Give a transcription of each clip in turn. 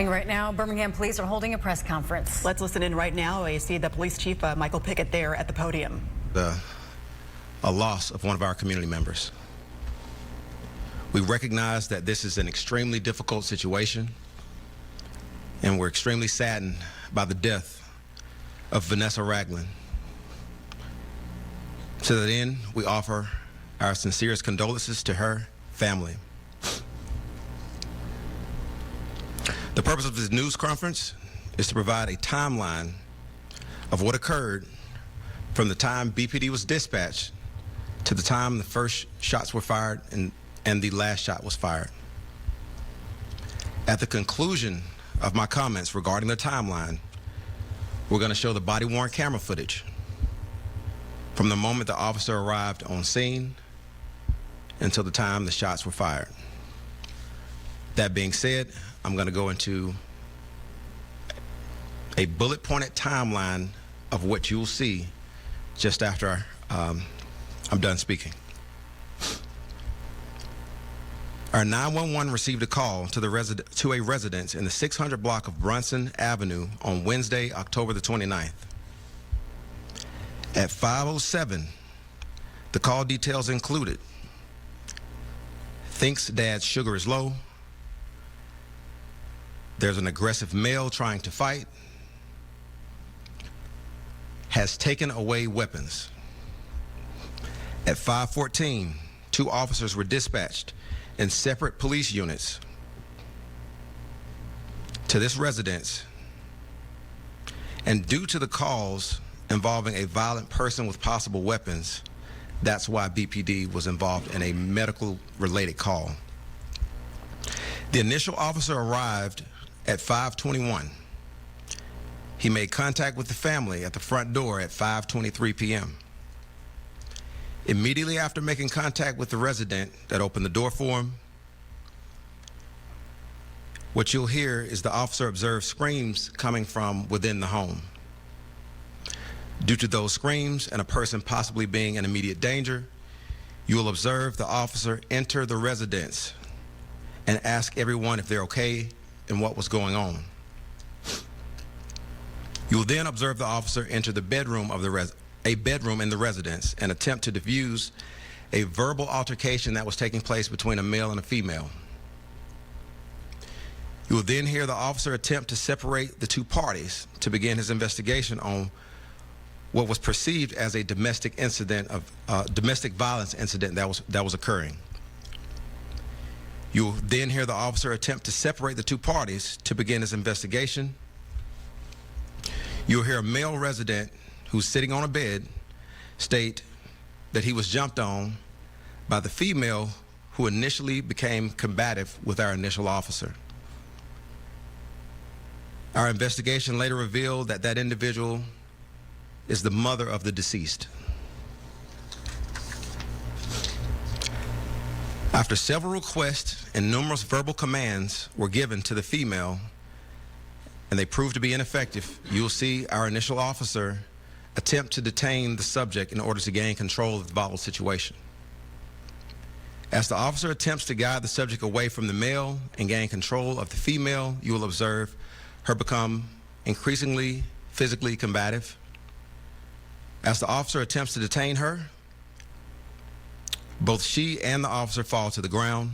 happening right now. Birmingham police are holding a press conference. Let's listen in right now. I see the police chief, Michael Pickett, there at the podium. A loss of one of our community members. We recognize that this is an extremely difficult situation, and we're extremely saddened by the death of Vanessa Ragland. To that end, we offer our sincerest condolences to her family. The purpose of this news conference is to provide a timeline of what occurred from the time BPD was dispatched to the time the first shots were fired and the last shot was fired. At the conclusion of my comments regarding the timeline, we're going to show the body-worn camera footage from the moment the officer arrived on scene until the time the shots were fired. That being said, I'm going to go into a bullet-pointed timeline of what you'll see just after I'm done speaking. Our 911 received a call to a residence in the 600 block of Brunson Avenue on Wednesday, October the 29th. At 5:07, the call details included: thinks dad's sugar is low, there's an aggressive male trying to fight, has taken away weapons. At 5:14, 2 officers were dispatched in separate police units to this residence, and due to the calls involving a violent person with possible weapons, that's why BPD was involved in a medical-related call. The initial officer arrived at 5:21. He made contact with the family at the front door at 5:23 p.m. Immediately after making contact with the resident that opened the door for him, what you'll hear is the officer observed screams coming from within the home. Due to those screams and a person possibly being in immediate danger, you will observe the officer enter the residence and ask everyone if they're okay and what was going on. You will then observe the officer enter the bedroom of a bedroom in the residence and attempt to defuse a verbal altercation that was taking place between a male and a female. You will then hear the officer attempt to separate the 2 parties to begin his investigation on what was perceived as a domestic violence incident that was occurring. You will then hear the officer attempt to separate the 2 parties to begin his investigation. You'll hear a male resident who's sitting on a bed state that he was jumped on by the female who initially became combative with our initial officer. Our investigation later revealed that that individual is the mother of the deceased. After several requests and numerous verbal commands were given to the female and they proved to be ineffective, you'll see our initial officer attempt to detain the subject in order to gain control of the volatile situation. As the officer attempts to guide the subject away from the male and gain control of the female, you will observe her become increasingly physically combative. As the officer attempts to detain her, both she and the officer fall to the ground.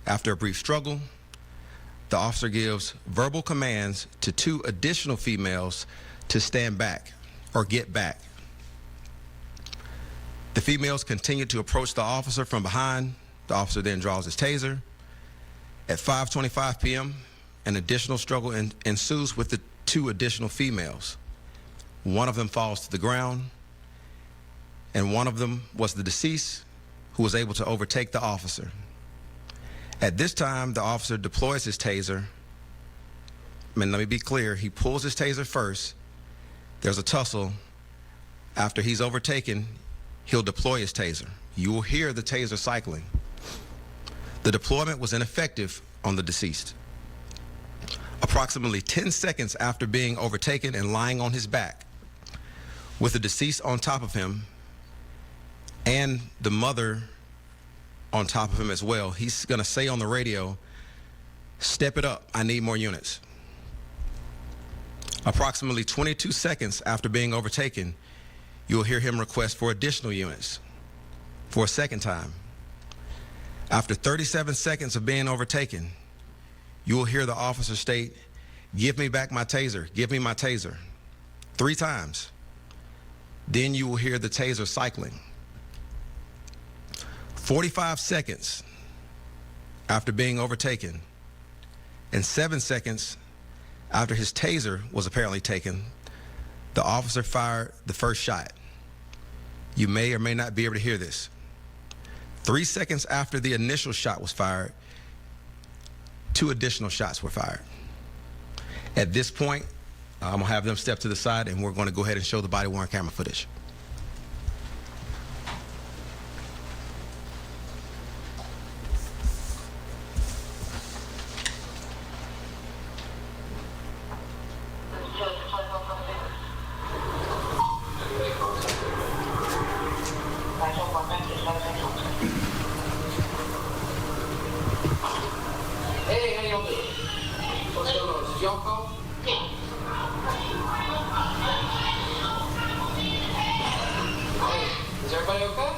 After a brief struggle, the officer gives verbal commands to 2 additional females to stand back or get back. The females continue to approach the officer from behind. The officer then draws his taser. At 5:25 p.m., an additional struggle ensues with the 2 additional females. One of them falls to the ground, and one of them was the deceased, who was able to overtake the officer. At this time, the officer deploys his taser. Let me be clear, he pulls his taser first. There's a tussle. After he's overtaken, he'll deploy his taser. You will hear the taser cycling. The deployment was ineffective on the deceased. Approximately 10 seconds after being overtaken and lying on his back, with the deceased on top of him and the mother on top of him as well, he's going to say on the radio Step it up, I need more units. Approximately 22 seconds after being overtaken, you will hear him request for additional units for a second time. After 37 seconds of being overtaken, you will hear the officer state, "Give me back my taser, give me my taser," 3 times. Then you will hear the taser cycling. 45 seconds after being overtaken and 7 seconds after his taser was apparently taken, the officer fired the first shot. You may or may not be able to hear this. 3 seconds after the initial shot was fired, 2 additional shots were fired. At this point, I'm gonna have them step to the side and we're gonna go ahead and show the body-worn camera footage. Hey, how y'all doing? What's going on? Did y'all call? Yeah. Hey, is everybody okay?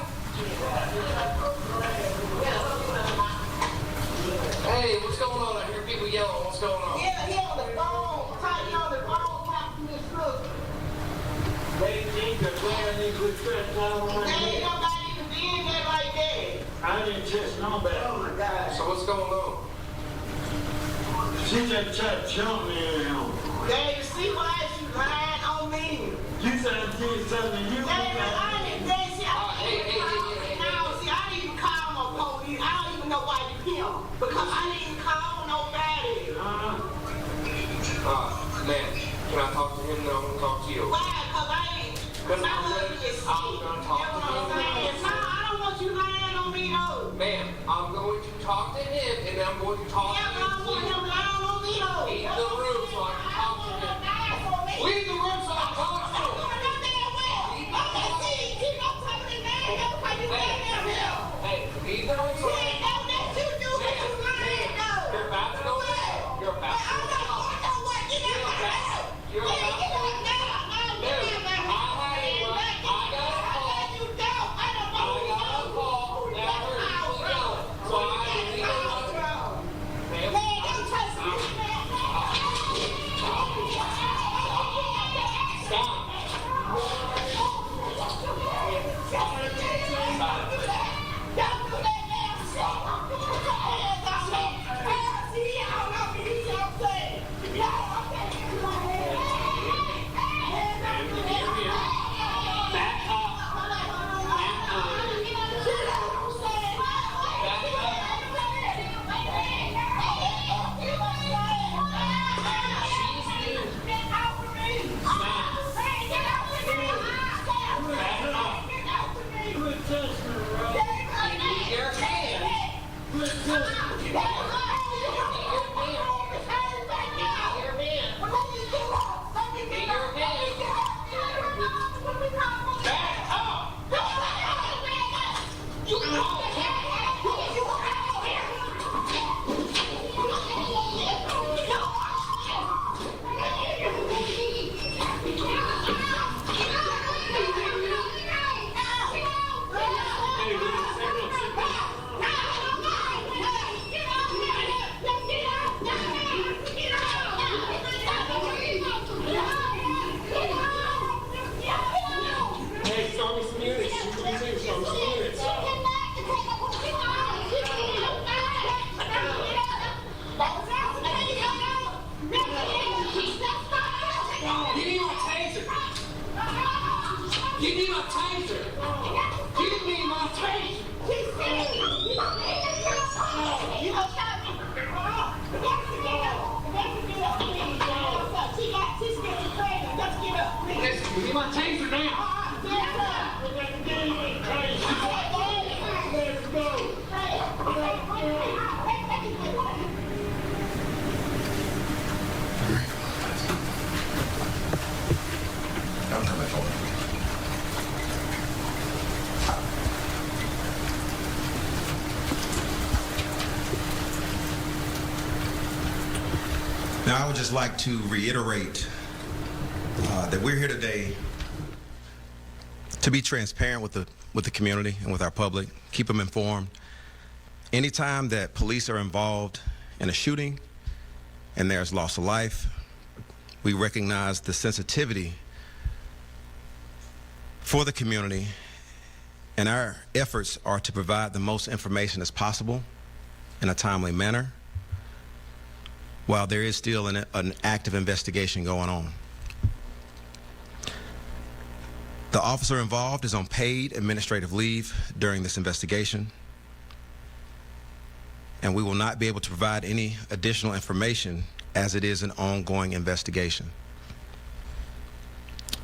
Hey, what's going on? I hear people yelling. What's going on? Yeah, he on the phone. Talking on the phone, talking to his sister. They think that they ain't good friends now. There ain't nobody even being there like that. I didn't just know that. Oh my God. So what's going on? She just tried to jump me around. Dave, see why she lying on me? You said I did something to you. Dave, I didn't say see, Hey. I didn't even call no police. I don't even know why you here. Because I didn't call nobody. Man, can I talk to him? No, I'm gonna talk to you. Why? Because I ain't. Because my I'm husband is sick. gonna talk to him. No, I don't want you lying on me, though. Man, I'm going to talk to him, and then I'm going to talk Yeah, to but I want him lying on me, though. Leave the room so I can talk to him. Leave the room so I can talk to him. I know damn well. I'm gonna see, keep Now, I would just like to reiterate that we're here today to be transparent with the community and with our public, keep them informed. Anytime that police are involved in a shooting and there's loss of life, we recognize the sensitivity for the community, and our efforts are to provide the most information as possible in a timely manner while there is still an active investigation going on. The officer involved is on paid administrative leave during this investigation, and we will not be able to provide any additional information as it is an ongoing investigation.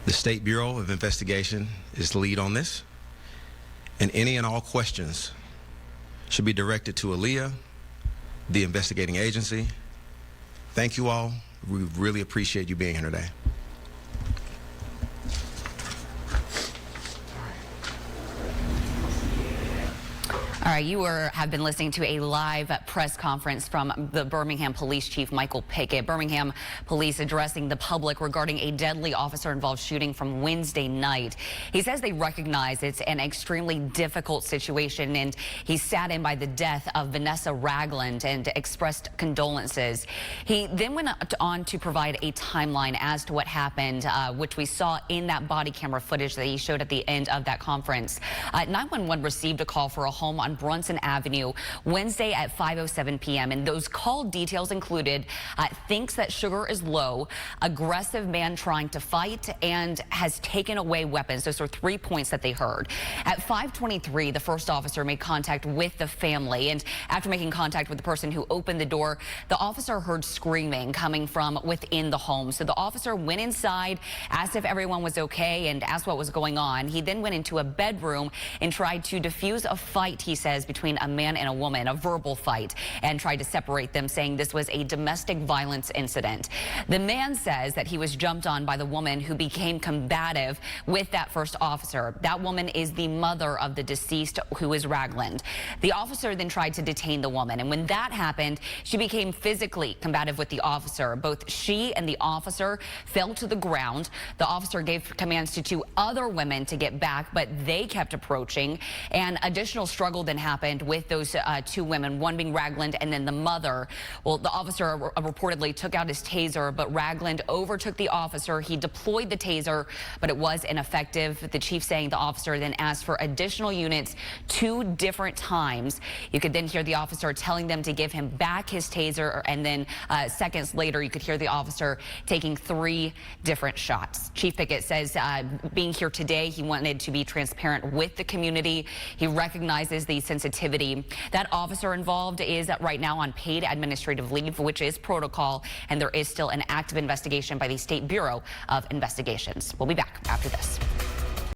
The State Bureau of Investigation is the lead on this, and any and all questions should be directed to ALEA, the investigating agency. Thank you all. We really appreciate you being here today. All right, you have been listening to a live press conference from the Birmingham Police Chief, Michael Pickett. Birmingham Police addressing the public regarding a deadly officer-involved shooting from Wednesday night. He says they recognize it's an extremely difficult situation, and he's saddened by the death of Vanessa Ragland and expressed condolences. He then went on to provide a timeline as to what happened, which we saw in that body camera footage that he showed at the end of that conference. 911 received a call for a home on Brunson Avenue Wednesday at 5:07 p.m. and those call details included thinks that sugar is low, aggressive man trying to fight, and has taken away weapons. Those are 3 points that they heard. At 5:23, the first officer made contact with the family, and after making contact with the person who opened the door, the officer heard screaming coming from within the home. So the officer went inside, asked if everyone was okay, and asked what was going on. He then went into a bedroom and tried to defuse a fight, he says, between a man and a woman, a verbal fight, and tried to separate them, saying this was a domestic violence incident. The man says that he was jumped on by the woman who became combative with that first officer. That woman is the mother of the deceased, who is Ragland. The officer then tried to detain the woman, and when that happened, she became physically combative with the officer. Both she and the officer fell to the ground. The officer gave commands to 2 other women to get back, but they kept approaching, and additional struggle then happened with those 2 women, one being Ragland and then the mother. Well, the officer reportedly took out his taser, but Ragland overtook the officer. He deployed the taser, but it was ineffective. The chief saying the officer then asked for additional units 2 different times. You could then hear the officer telling them to give him back his taser, and then seconds later you could hear the officer taking 3 different shots. Chief Pickett says being here today, he wanted to be transparent with the community. He recognizes the sensitivity. That officer involved is right now on paid administrative leave, which is protocol, and there is still an active investigation by the State Bureau of Investigations. We'll be back after this.